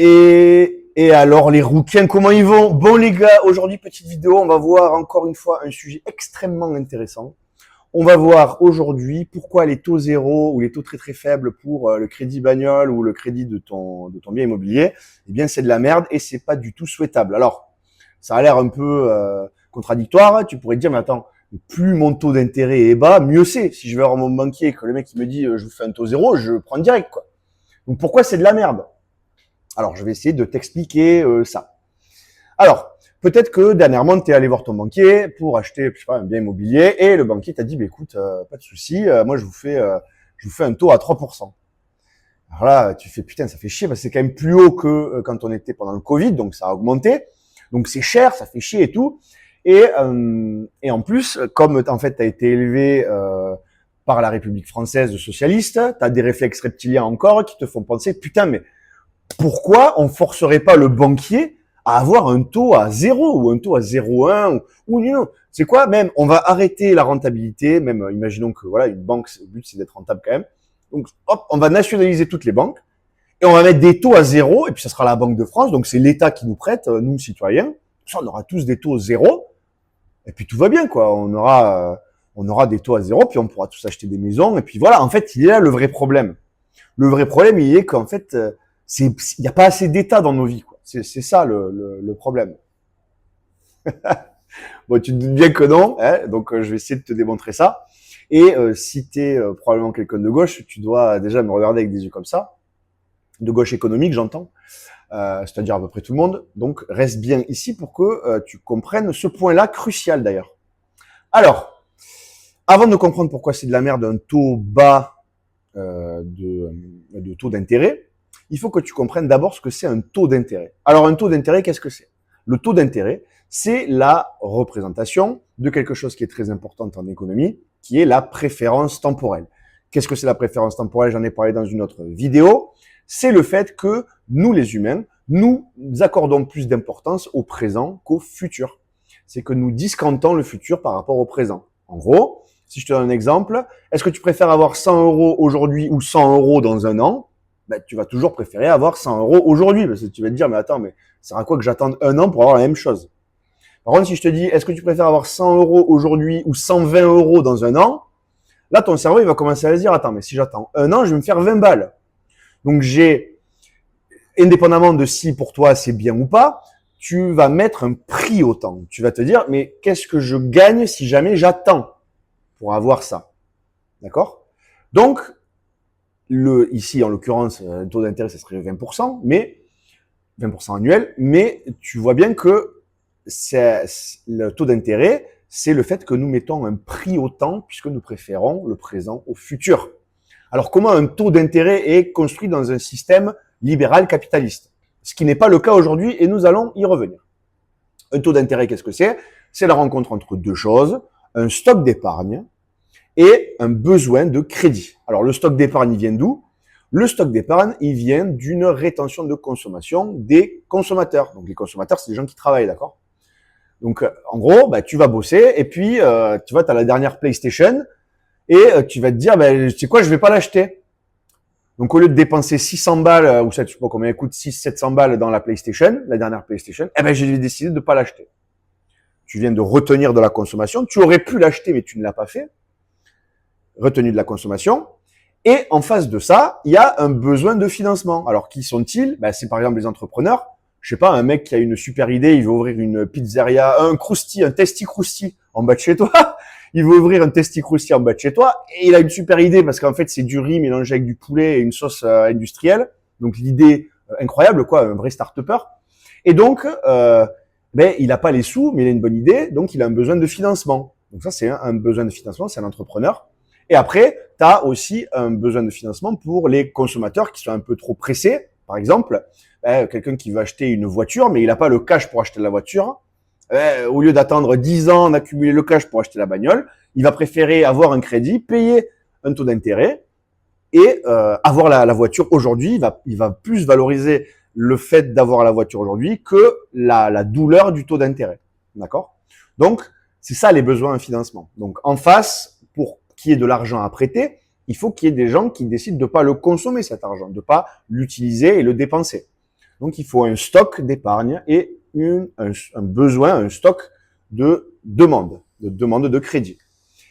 Et alors, les rouquins, comment ils vont? Bon, les gars, aujourd'hui, petite vidéo, on va voir encore une fois un sujet extrêmement intéressant. On va voir aujourd'hui pourquoi les taux zéro ou les taux très très faibles pour le crédit bagnole ou le crédit de ton bien immobilier, eh bien, c'est de la merde et c'est pas du tout souhaitable. Alors, ça a l'air un peu contradictoire. Tu pourrais te dire, mais attends, plus mon taux d'intérêt est bas, mieux c'est. Si je vais avoir mon banquier et que le mec il me dit, je vous fais un taux zéro, je prends direct, quoi. Donc, pourquoi c'est de la merde? Alors, je vais essayer de t'expliquer ça. Alors, peut-être que dernièrement, tu es allé voir ton banquier pour acheter, je sais pas, un bien immobilier et le banquier t'a dit, bah, écoute, pas de souci, moi je vous fais un taux à 3%. Alors là, tu fais putain, ça fait chier parce que c'est quand même plus haut que quand on était pendant le Covid, donc ça a augmenté. Donc c'est cher, ça fait chier et tout. Et en plus, comme en fait, tu as été élevé par la République française socialiste, tu as des réflexes reptiliens encore qui te font penser, putain, mais pourquoi on forcerait pas le banquier à avoir un taux à 0 ou un taux à 0,1 ou non. C'est quoi même? On va arrêter la rentabilité, même imaginons que voilà, une banque, le but c'est d'être rentable quand même. Donc hop, on va nationaliser toutes les banques et on va mettre des taux à 0 et puis ça sera la Banque de France, donc c'est l'État qui nous prête, nous citoyens. Ça, on aura tous des taux 0 et puis tout va bien quoi. On aura des taux à 0 puis on pourra tous acheter des maisons et puis voilà. En fait, il est là le vrai problème. Le vrai problème, il est qu'en fait, il n'y a pas assez d'État dans nos vies, quoi. C'est ça le problème. Bon, tu te doutes bien que non, hein, donc je vais essayer de te démontrer ça. Et si tu es probablement quelqu'un de gauche, tu dois déjà me regarder avec des yeux comme ça, de gauche économique, j'entends, c'est-à-dire à peu près tout le monde. Donc reste bien ici pour que tu comprennes ce point-là, crucial d'ailleurs. Alors, avant de comprendre pourquoi c'est de la merde un taux bas de taux d'intérêt, il faut que tu comprennes d'abord ce que c'est un taux d'intérêt. Alors un taux d'intérêt, qu'est-ce que c'est? Le taux d'intérêt, c'est la représentation de quelque chose qui est très important en économie, qui est la préférence temporelle. Qu'est-ce que c'est la préférence temporelle? J'en ai parlé dans une autre vidéo. C'est le fait que nous, les humains, nous accordons plus d'importance au présent qu'au futur. C'est que nous discountons le futur par rapport au présent. En gros, si je te donne un exemple, est-ce que tu préfères avoir 100 euros aujourd'hui ou 100 euros dans un an? Ben, tu vas toujours préférer avoir 100 euros aujourd'hui parce que tu vas te dire, mais attends, mais ça sert à quoi que j'attende un an pour avoir la même chose? Par contre, si je te dis, est-ce que tu préfères avoir 100 euros aujourd'hui ou 120 euros dans un an? Là, ton cerveau, il va commencer à se dire, attends, mais si j'attends un an, je vais me faire 20 balles. Donc, indépendamment de si pour toi c'est bien ou pas, tu vas mettre un prix au temps. Tu vas te dire, mais qu'est-ce que je gagne si jamais j'attends pour avoir ça? D'accord? Donc, ici, en l'occurrence, un taux d'intérêt, ça serait 20%, mais 20% annuel, mais tu vois bien que le taux d'intérêt, c'est le fait que nous mettons un prix au temps puisque nous préférons le présent au futur. Alors, comment un taux d'intérêt est construit dans un système libéral capitaliste? Ce qui n'est pas le cas aujourd'hui et nous allons y revenir. Un taux d'intérêt, qu'est-ce que c'est? C'est la rencontre entre deux choses, un stock d'épargne et un besoin de crédit. Alors, le stock d'épargne, il vient d'où? Le stock d'épargne, il vient d'une rétention de consommation des consommateurs. Donc, les consommateurs, c'est les gens qui travaillent, d'accord? Donc, en gros, bah, tu vas bosser et puis, tu vois, tu as la dernière PlayStation et tu vas te dire, bah, tu sais quoi, je vais pas l'acheter. Donc, au lieu de dépenser 600 balles, ou ça, je sais pas combien elle coûte, 600-700 balles dans la PlayStation, la dernière PlayStation, eh ben, j'ai décidé de pas l'acheter. Tu viens de retenir de la consommation. Tu aurais pu l'acheter, mais tu ne l'as pas fait. Retenu de la consommation. Et en face de ça, il y a un besoin de financement. Alors, qui sont-ils? Ben, c'est par exemple les entrepreneurs. Je sais pas, un mec qui a une super idée, il veut ouvrir une pizzeria, un Testi Crousti en bas de chez toi. Il veut ouvrir un Testi Crousti en bas de chez toi. Et il a une super idée parce qu'en fait, c'est du riz mélangé avec du poulet et une sauce industrielle. Donc, l'idée incroyable, quoi, un vrai start-upper. Et donc, ben, il n'a pas les sous, mais il a une bonne idée. Donc, il a un besoin de financement. Donc, ça, c'est un besoin de financement, c'est un entrepreneur. Et après, tu as aussi un besoin de financement pour les consommateurs qui sont un peu trop pressés. Par exemple, quelqu'un qui veut acheter une voiture, mais il n'a pas le cash pour acheter la voiture. Au lieu d'attendre 10 ans d'accumuler le cash pour acheter la bagnole, il va préférer avoir un crédit, payer un taux d'intérêt et avoir la voiture aujourd'hui. Il va plus valoriser le fait d'avoir la voiture aujourd'hui que la douleur du taux d'intérêt. D'accord? Donc, c'est ça les besoins en financement. Donc, en face, pour qu'il y ait de l'argent à prêter, il faut qu'il y ait des gens qui décident de ne pas le consommer, cet argent, de ne pas l'utiliser et le dépenser. Donc, il faut un stock d'épargne et un besoin, un stock de demande de crédit.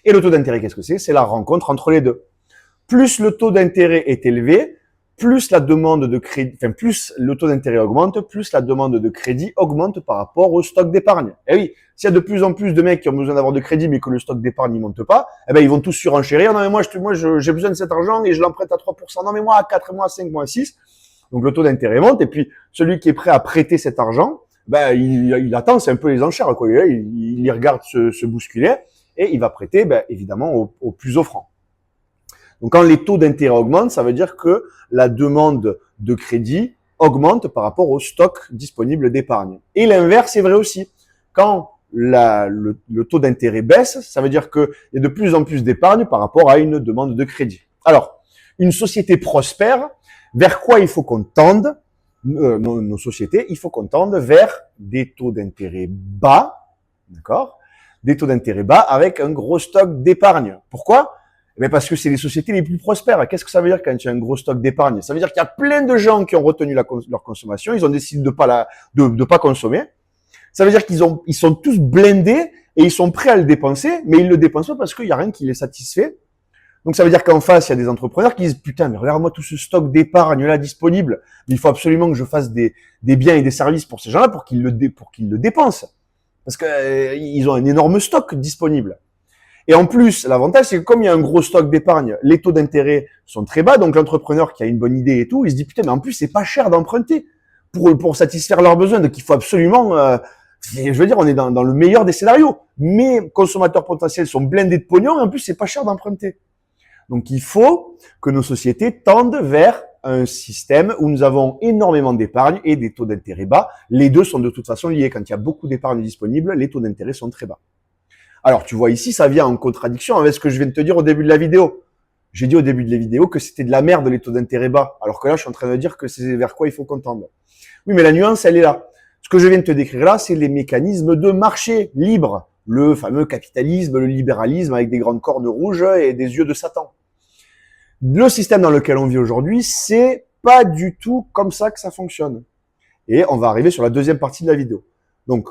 Et le taux d'intérêt, qu'est-ce que c'est? C'est la rencontre entre les deux. Plus le taux d'intérêt est élevé, plus la demande de crédit, enfin, plus le taux d'intérêt augmente, plus la demande de crédit augmente par rapport au stock d'épargne. Et oui, s'il y a de plus en plus de mecs qui ont besoin d'avoir de crédit, mais que le stock d'épargne ne monte pas, eh ben, ils vont tous surenchérir. Non, mais moi, j'ai besoin de cet argent et je l'emprunte à 3%. Non, mais moi, à 4, moi, à 5, moi, à 6. Donc, le taux d'intérêt monte. Et puis, celui qui est prêt à prêter cet argent, ben, il attend, c'est un peu les enchères, quoi. Il y regarde se bousculer et il va prêter, ben, évidemment, au plus offrant. Donc, quand les taux d'intérêt augmentent, ça veut dire que la demande de crédit augmente par rapport au stock disponible d'épargne. Et l'inverse est vrai aussi. Quand le taux d'intérêt baisse, ça veut dire qu'il y a de plus en plus d'épargne par rapport à une demande de crédit. Alors, une société prospère, vers quoi il faut qu'on tende nos sociétés, il faut qu'on tende vers des taux d'intérêt bas, d'accord? Des taux d'intérêt bas avec un gros stock d'épargne. Pourquoi? Mais parce que c'est les sociétés les plus prospères. Qu'est-ce que ça veut dire quand tu as un gros stock d'épargne? Ça veut dire qu'il y a plein de gens qui ont retenu leur consommation, ils ont décidé de pas consommer. Ça veut dire ils sont tous blindés et ils sont prêts à le dépenser, mais ils le dépensent pas parce qu'il y a rien qui les satisfait. Donc ça veut dire qu'en face, il y a des entrepreneurs qui disent putain, mais regarde-moi tout ce stock d'épargne là disponible. Il faut absolument que je fasse des biens et des services pour ces gens-là pour qu'ils le dépensent. Parce que ils ont un énorme stock disponible. Et en plus, l'avantage, c'est que comme il y a un gros stock d'épargne, les taux d'intérêt sont très bas, donc l'entrepreneur qui a une bonne idée et tout, il se dit, putain, mais en plus, c'est pas cher d'emprunter pour satisfaire leurs besoins. Donc, il faut absolument, je veux dire, on est dans le meilleur des scénarios. Mes consommateurs potentiels sont blindés de pognon et en plus, c'est pas cher d'emprunter. Donc, il faut que nos sociétés tendent vers un système où nous avons énormément d'épargne et des taux d'intérêt bas. Les deux sont de toute façon liés. Quand il y a beaucoup d'épargne disponible, les taux d'intérêt sont très bas. Alors, tu vois ici, ça vient en contradiction avec ce que je viens de te dire au début de la vidéo. J'ai dit au début de la vidéo que c'était de la merde les taux d'intérêt bas, alors que là, je suis en train de dire que c'est vers quoi il faut qu'on tende. Oui, mais la nuance, elle est là. Ce que je viens de te décrire là, c'est les mécanismes de marché libre, le fameux capitalisme, le libéralisme avec des grandes cornes rouges et des yeux de Satan. Le système dans lequel on vit aujourd'hui, c'est pas du tout comme ça que ça fonctionne. Et on va arriver sur la deuxième partie de la vidéo. Donc,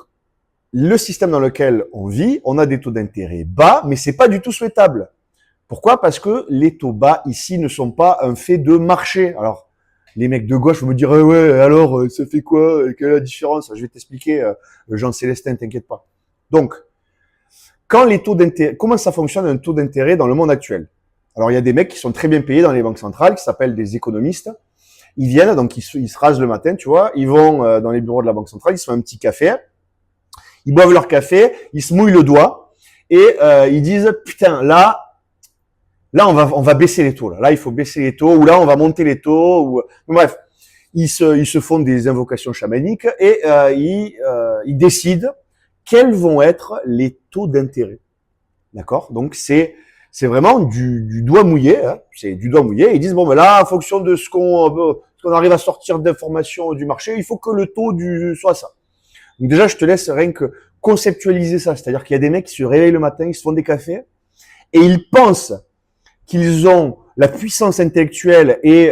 le système dans lequel on vit, on a des taux d'intérêt bas, mais c'est pas du tout souhaitable. Pourquoi? Parce que les taux bas ici ne sont pas un fait de marché. Alors, les mecs de gauche vont me dire ouais, alors ça fait quoi? Quelle est la différence? Je vais t'expliquer, Jean-Célestin, t'inquiète pas. Donc, quand les taux d'intérêt, comment ça fonctionne un taux d'intérêt dans le monde actuel? Alors, il y a des mecs qui sont très bien payés dans les banques centrales, qui s'appellent des économistes. Ils viennent, donc ils se rasent le matin, tu vois, ils vont dans les bureaux de la banque centrale, ils se font un petit café. Ils boivent leur café, ils se mouillent le doigt et ils disent putain là on va baisser les taux là il faut baisser les taux ou là on va monter les taux ou bref ils se font des invocations chamaniques et ils décident quels vont être les taux d'intérêt. D'accord? Donc c'est vraiment du doigt mouillé, hein, c'est du doigt mouillé. Ils disent bon ben là en fonction de ce qu'on arrive à sortir d'informations du marché, il faut que le taux soit ça. Donc déjà, je te laisse rien que conceptualiser ça. C'est-à-dire qu'il y a des mecs qui se réveillent le matin, ils se font des cafés et ils pensent qu'ils ont la puissance intellectuelle et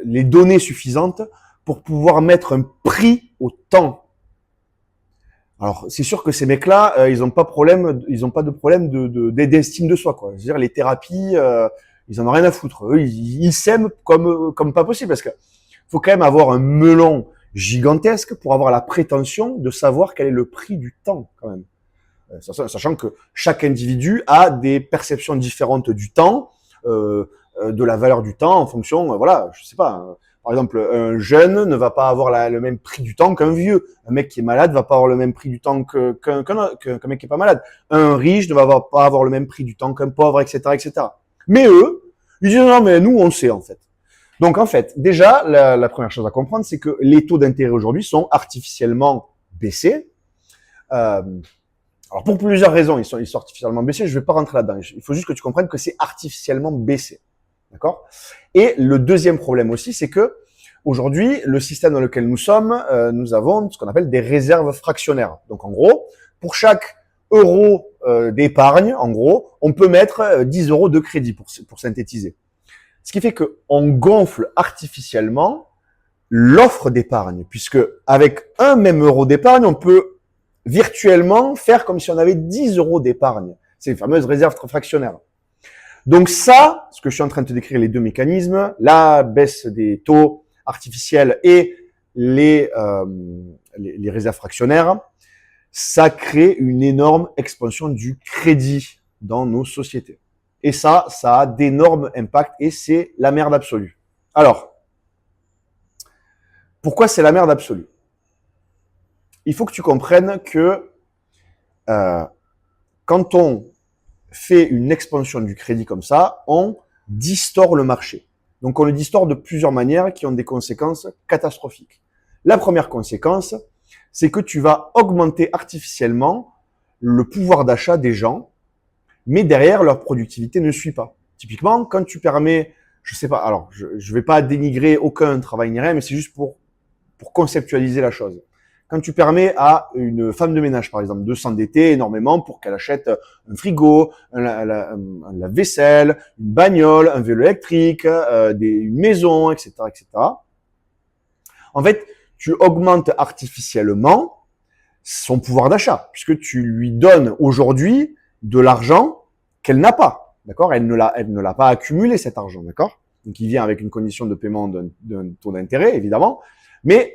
les données suffisantes pour pouvoir mettre un prix au temps. Alors, c'est sûr que ces mecs-là, ils n'ont pas de problème d'estime de soi, quoi. C'est-à-dire les thérapies, ils en ont rien à foutre. Eux, ils s'aiment comme pas possible parce que faut quand même avoir un melon gigantesque pour avoir la prétention de savoir quel est le prix du temps, quand même. Sachant que chaque individu a des perceptions différentes du temps, de la valeur du temps en fonction, voilà, je sais pas. Par exemple, un jeune ne va pas avoir le même prix du temps qu'un vieux. Un mec qui est malade va pas avoir le même prix du temps qu'un mec qui est pas malade. Un riche ne va pas avoir le même prix du temps qu'un pauvre, etc., etc. Mais eux, ils disent non, mais nous, on sait, en fait. Donc, en fait, déjà, la première chose à comprendre, c'est que les taux d'intérêt aujourd'hui sont artificiellement baissés. Alors, pour plusieurs raisons, ils sont artificiellement baissés. Je vais pas rentrer là-dedans. Il faut juste que tu comprennes que c'est artificiellement baissé. D'accord? Et le deuxième problème aussi, c'est que aujourd'hui, le système dans lequel nous sommes, nous avons ce qu'on appelle des réserves fractionnaires. Donc, en gros, pour chaque euro d'épargne, en gros, on peut mettre 10 euros de crédit pour synthétiser. Ce qui fait qu'on gonfle artificiellement l'offre d'épargne, puisque avec un même euro d'épargne, on peut virtuellement faire comme si on avait 10 euros d'épargne. C'est les fameuses réserves fractionnaires. Donc ça, ce que je suis en train de te décrire, les deux mécanismes, la baisse des taux artificiels et les réserves fractionnaires, ça crée une énorme expansion du crédit dans nos sociétés. Et ça a d'énormes impacts et c'est la merde absolue. Alors, pourquoi c'est la merde absolue? Il faut que tu comprennes que quand on fait une expansion du crédit comme ça, on distord le marché. Donc on le distord de plusieurs manières qui ont des conséquences catastrophiques. La première conséquence, c'est que tu vas augmenter artificiellement le pouvoir d'achat des gens, mais derrière, leur productivité ne suit pas. Typiquement, quand tu permets, je sais pas, alors je vais pas dénigrer aucun travail ni rien, mais c'est juste pour conceptualiser la chose. Quand tu permets à une femme de ménage, par exemple, de s'endetter énormément pour qu'elle achète un frigo, un lave-vaisselle, une bagnole, un vélo électrique, une maison, etc., etc. En fait, tu augmentes artificiellement son pouvoir d'achat, puisque tu lui donnes aujourd'hui de l'argent qu'elle n'a pas, d'accord? Elle ne l'a pas accumulé, cet argent, d'accord? Donc, il vient avec une condition de paiement d'un taux d'intérêt, évidemment, mais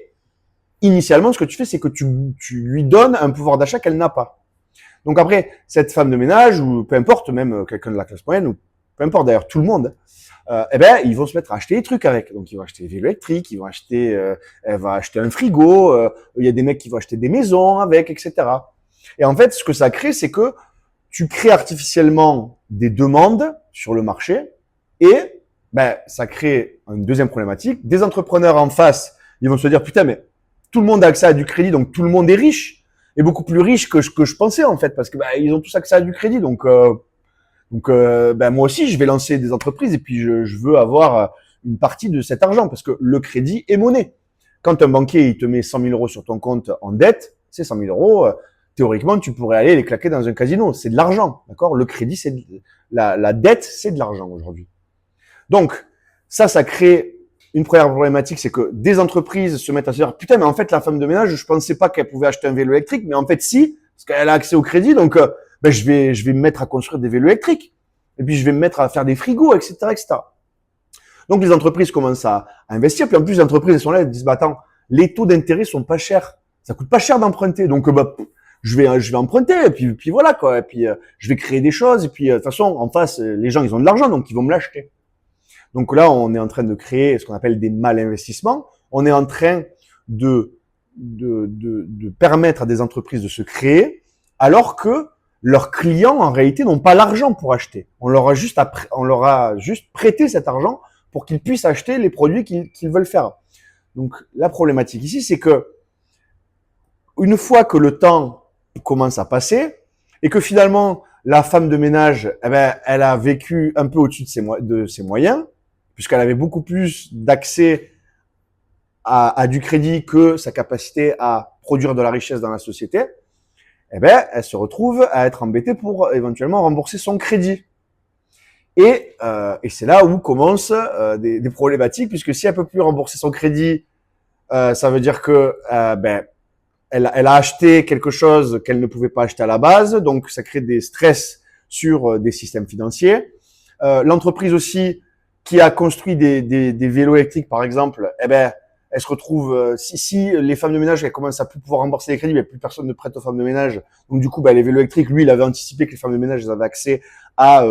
initialement, ce que tu fais, c'est que tu lui donnes un pouvoir d'achat qu'elle n'a pas. Donc après, cette femme de ménage, ou peu importe, même quelqu'un de la classe moyenne, ou peu importe d'ailleurs, tout le monde, eh ben, ils vont se mettre à acheter des trucs avec. Donc, ils vont acheter des vélos électriques, elle va acheter un frigo, il y a des mecs qui vont acheter des maisons avec, etc. Et en fait, ce que ça crée, c'est que tu crées artificiellement des demandes sur le marché et ben, ça crée une deuxième problématique. Des entrepreneurs en face, ils vont se dire, putain, mais tout le monde a accès à du crédit, donc tout le monde est riche, et beaucoup plus riche que je pensais en fait, parce que ils ont tous accès à du crédit, donc moi aussi je vais lancer des entreprises et puis je veux avoir une partie de cet argent, parce que le crédit est monnaie. Quand un banquier il te met 100 000 euros sur ton compte en dette, c'est 100 000 euros, théoriquement tu pourrais aller les claquer dans un casino, c'est de l'argent, d'accord? Le crédit, c'est la dette, c'est de l'argent aujourd'hui. Donc ça crée une première problématique, c'est que des entreprises se mettent à se dire, putain, mais en fait, la femme de ménage, je pensais pas qu'elle pouvait acheter un vélo électrique, mais en fait, si, parce qu'elle a accès au crédit, donc, je vais me mettre à construire des vélos électriques. Et puis, je vais me mettre à faire des frigos, etc., etc. Donc, les entreprises commencent à investir. Puis, en plus, les entreprises, elles sont là, elles disent, attends, les taux d'intérêt sont pas chers. Ça coûte pas cher d'emprunter. Donc, je vais emprunter. Et puis voilà, quoi. Et puis, je vais créer des choses. Et puis, de toute façon, en face, les gens, ils ont de l'argent, donc ils vont me l'acheter. Donc là, on est en train de créer ce qu'on appelle des mal-investissements. On est en train de permettre à des entreprises de se créer, alors que leurs clients, en réalité, n'ont pas l'argent pour acheter. On leur a juste prêté cet argent pour qu'ils puissent acheter les produits qu'ils veulent faire. Donc, la problématique ici, c'est que une fois que le temps commence à passer et que finalement, la femme de ménage, elle a vécu un peu au-dessus de ses moyens, puisqu'elle avait beaucoup plus d'accès à du crédit que sa capacité à produire de la richesse dans la société, elle se retrouve à être embêtée pour éventuellement rembourser son crédit. Et c'est là où commencent des problématiques, puisque si elle peut plus rembourser son crédit, ça veut dire que elle a acheté quelque chose qu'elle ne pouvait pas acheter à la base, donc ça crée des stress sur des systèmes financiers. L'entreprise aussi qui a construit des vélos électriques, par exemple, elle se retrouve, si les femmes de ménage, elles commencent à plus pouvoir rembourser les crédits, mais plus personne ne prête aux femmes de ménage. Donc, du coup, les vélos électriques, lui, il avait anticipé que les femmes de ménage, elles avaient accès à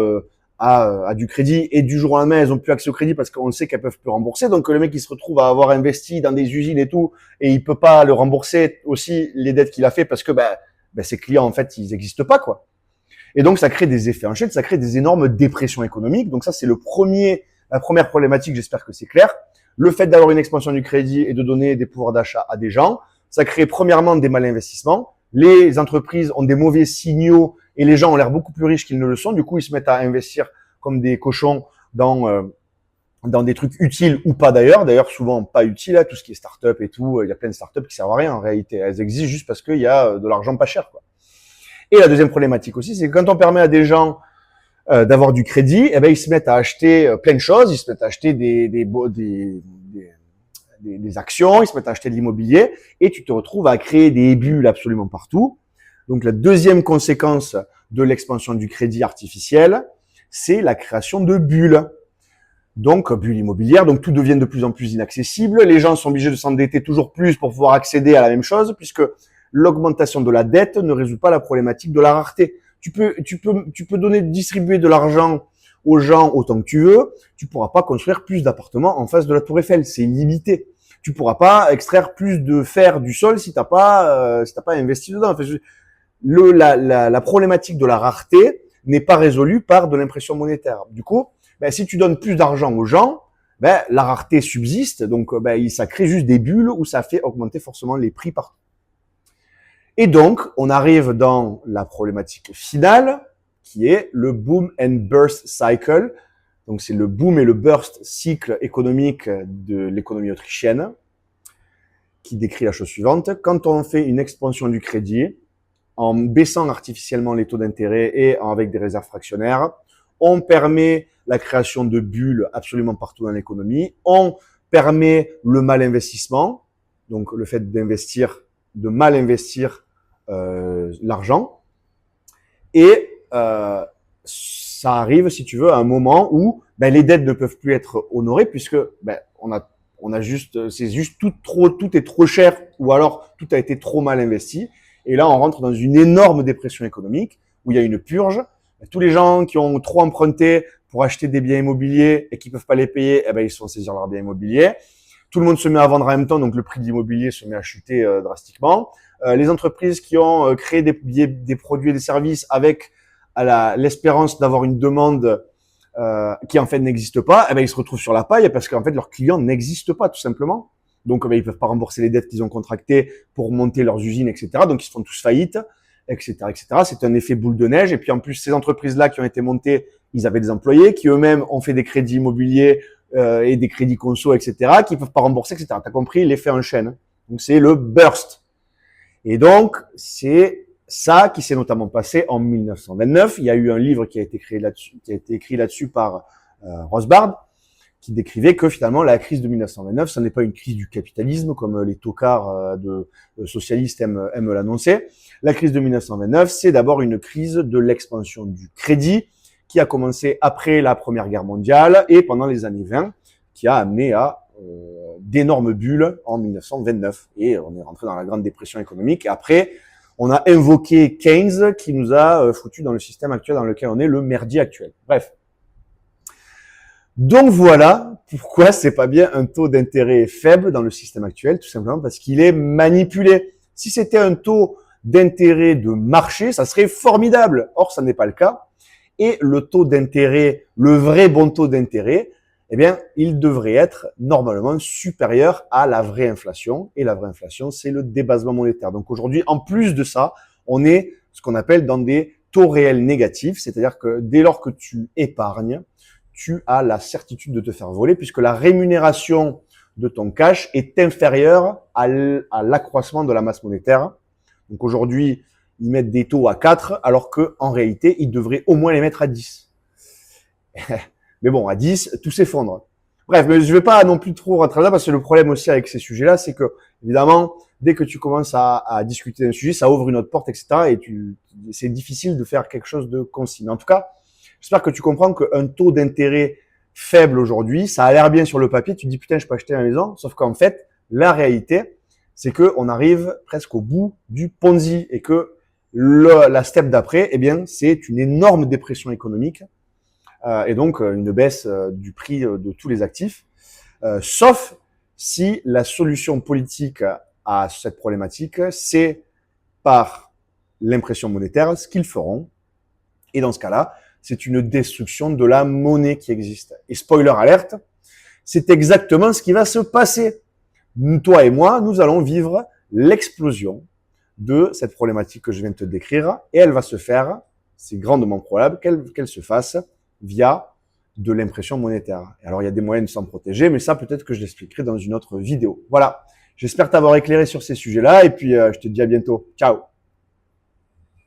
du crédit, et du jour au lendemain, elles ont plus accès au crédit parce qu'on sait qu'elles peuvent plus rembourser. Donc, le mec, il se retrouve à avoir investi dans des usines et tout, et il peut pas le rembourser aussi les dettes qu'il a fait parce que, ses clients, en fait, ils n'existent pas, quoi. Et donc, ça crée des effets en chaîne, ça crée des énormes dépressions économiques. Donc, ça, c'est la première problématique, j'espère que c'est clair. Le fait d'avoir une expansion du crédit et de donner des pouvoirs d'achat à des gens, ça crée premièrement des mal-investissements. Les entreprises ont des mauvais signaux et les gens ont l'air beaucoup plus riches qu'ils ne le sont. Du coup, ils se mettent à investir comme des cochons dans des trucs utiles ou pas d'ailleurs. D'ailleurs, souvent pas utiles, tout ce qui est start-up et tout. Il y a plein de start-up qui servent à rien en réalité. Elles existent juste parce qu'il y a de l'argent pas cher, quoi. Et la deuxième problématique aussi, c'est que quand on permet à des gens d'avoir du crédit, ils se mettent à acheter plein de choses, ils se mettent à acheter des des actions, ils se mettent à acheter de l'immobilier et tu te retrouves à créer des bulles absolument partout. Donc la deuxième conséquence de l'expansion du crédit artificiel, c'est la création de bulles. Donc, bulles immobilières, donc tout devient de plus en plus inaccessible. Les gens sont obligés de s'endetter toujours plus pour pouvoir accéder à la même chose, puisque l'augmentation de la dette ne résout pas la problématique de la rareté. Tu peux distribuer de l'argent aux gens autant que tu veux. Tu pourras pas construire plus d'appartements en face de la Tour Eiffel. C'est illimité. Tu pourras pas extraire plus de fer du sol si t'as pas investi dedans. Enfin, la problématique de la rareté n'est pas résolue par de l'impression monétaire. Du coup, si tu donnes plus d'argent aux gens, la rareté subsiste, donc ça crée juste des bulles où ça fait augmenter forcément les prix partout. Et donc, on arrive dans la problématique finale, qui est le boom and burst cycle. Donc, c'est le boom et le burst cycle économique de l'économie autrichienne, qui décrit la chose suivante. Quand on fait une expansion du crédit, en baissant artificiellement les taux d'intérêt et avec des réserves fractionnaires, on permet la création de bulles absolument partout dans l'économie. On permet le mal investissement, donc le fait de mal investir l'argent. Et ça arrive, si tu veux, à un moment où les dettes ne peuvent plus être honorées puisque tout est trop cher ou alors tout a été trop mal investi. Et là, on rentre dans une énorme dépression économique où il y a une purge. Tous les gens qui ont trop emprunté pour acheter des biens immobiliers et qui peuvent pas les payer, ils se font saisir leurs biens immobiliers. Tout le monde se met à vendre en même temps, donc le prix de l'immobilier se met à chuter drastiquement. Les entreprises qui ont créé des produits et des services avec l'espérance d'avoir une demande qui en fait n'existe pas, ils se retrouvent sur la paille parce qu'en fait leurs clients n'existent pas tout simplement. Donc ils peuvent pas rembourser les dettes qu'ils ont contractées pour monter leurs usines, etc. Donc ils se font tous faillite, etc., etc. C'est un effet boule de neige. Et puis en plus, ces entreprises-là qui ont été montées, ils avaient des employés qui eux-mêmes ont fait des crédits immobiliers et des crédits conso, etc., qui peuvent pas rembourser, etc. T'as compris, l'effet en chaîne. Donc c'est le burst. Et donc c'est ça qui s'est notamment passé en 1929. Il y a eu un livre qui a été écrit là-dessus par Rothbard, qui décrivait que finalement la crise de 1929, ce n'est pas une crise du capitalisme comme les tocards socialistes aiment l'annoncer. La crise de 1929, c'est d'abord une crise de l'expansion du crédit qui a commencé après la Première Guerre mondiale et pendant les années 20, qui a amené à d'énormes bulles en 1929. Et on est rentré dans la Grande Dépression économique. Et après, on a invoqué Keynes qui nous a foutu dans le système actuel dans lequel on est, le merdier actuel. Bref. Donc voilà pourquoi c'est pas bien un taux d'intérêt faible dans le système actuel, tout simplement parce qu'il est manipulé. Si c'était un taux d'intérêt de marché, ça serait formidable. Or, ça n'est pas le cas. Et le taux d'intérêt, le vrai bon taux d'intérêt, il devrait être normalement supérieur à la vraie inflation. Et la vraie inflation, c'est le débasement monétaire. Donc aujourd'hui, en plus de ça, on est ce qu'on appelle dans des taux réels négatifs, c'est-à-dire que dès lors que tu épargnes, tu as la certitude de te faire voler puisque la rémunération de ton cash est inférieure à l'accroissement de la masse monétaire. Donc aujourd'hui, ils mettent des taux à 4 alors que en réalité, ils devraient au moins les mettre à 10. Mais bon, à 10, tout s'effondre. Bref, mais je vais pas non plus trop rentrer là parce que le problème aussi avec ces sujets-là, c'est que évidemment, dès que tu commences à discuter d'un sujet, ça ouvre une autre porte, etc. Et c'est difficile de faire quelque chose de concis. Mais en tout cas, j'espère que tu comprends qu'un taux d'intérêt faible aujourd'hui, ça a l'air bien sur le papier. Tu te dis, putain, je peux acheter la maison. Sauf qu'en fait, la réalité, c'est qu'on arrive presque au bout du Ponzi et que la step d'après, c'est une énorme dépression économique et donc une baisse du prix de tous les actifs. Sauf si la solution politique à cette problématique, c'est par l'impression monétaire, ce qu'ils feront. Et dans ce cas-là, c'est une destruction de la monnaie qui existe. Et spoiler alerte, c'est exactement ce qui va se passer. Toi et moi, nous allons vivre l'explosion de cette problématique que je viens de te décrire. Et elle va se faire, c'est grandement probable qu'elle se fasse via de l'impression monétaire. Et alors, il y a des moyens de s'en protéger, mais ça, peut-être que je l'expliquerai dans une autre vidéo. Voilà. J'espère t'avoir éclairé sur ces sujets-là. Et puis, je te dis à bientôt. Ciao.